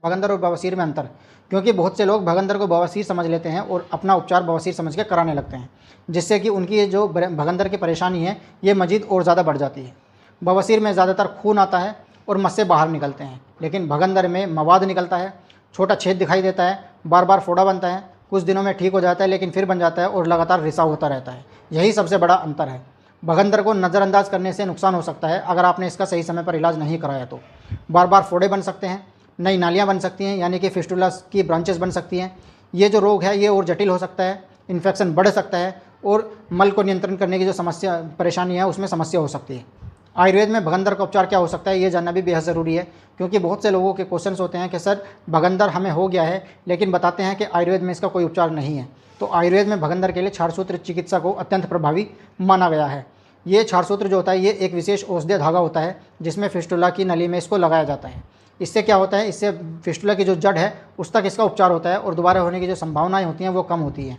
भगंदर और बवासीर में अंतर, क्योंकि बहुत से लोग भगंदर को बवासीर समझ लेते हैं और अपना उपचार बवासीर समझ के कराने लगते हैं, जिससे कि उनकी ये जो भगंदर की परेशानी है ये मजीद और ज़्यादा बढ़ जाती है। बवासीर में ज़्यादातर खून आता है और मस्से बाहर निकलते हैं, लेकिन भगंदर में मवाद निकलता है, छोटा छेद दिखाई देता है, बार बार फोड़ा बनता है, कुछ दिनों में ठीक हो जाता है लेकिन फिर बन जाता है और लगातार रिसाव होता रहता है। यही सबसे बड़ा अंतर है। भगंदर को नज़रअंदाज करने से नुकसान हो सकता है अगर आपने इसका सही समय पर इलाज नहीं कराया तो। बार बार फोड़े बन सकते हैं, नई नालियाँ बन सकती हैं, यानी कि फिस्टुला की ब्रांचेस बन सकती हैं। ये जो रोग है ये और जटिल हो सकता है, इन्फेक्शन बढ़ सकता है और मल को नियंत्रण करने की जो समस्या परेशानी है उसमें समस्या हो सकती है। आयुर्वेद में भगंदर का उपचार क्या हो सकता है ये जानना भी बेहद ज़रूरी है, क्योंकि बहुत से लोगों के क्वेश्चंस होते हैं कि सर भगंदर हमें हो गया है लेकिन बताते हैं कि आयुर्वेद में इसका कोई उपचार नहीं है। तो आयुर्वेद में भगंदर के लिए क्षारसूत्र चिकित्सा को अत्यंत प्रभावी माना गया है। ये क्षारसूत्र जो होता है ये एक विशेष औषधीय धागा होता है जिसमें फिस्टुला की नली में इसको लगाया जाता है। इससे क्या होता है, इससे फिस्टुला की जो जड़ है उस तक इसका उपचार होता है और दोबारा होने की जो संभावनाएं होती हैं वो कम होती हैं।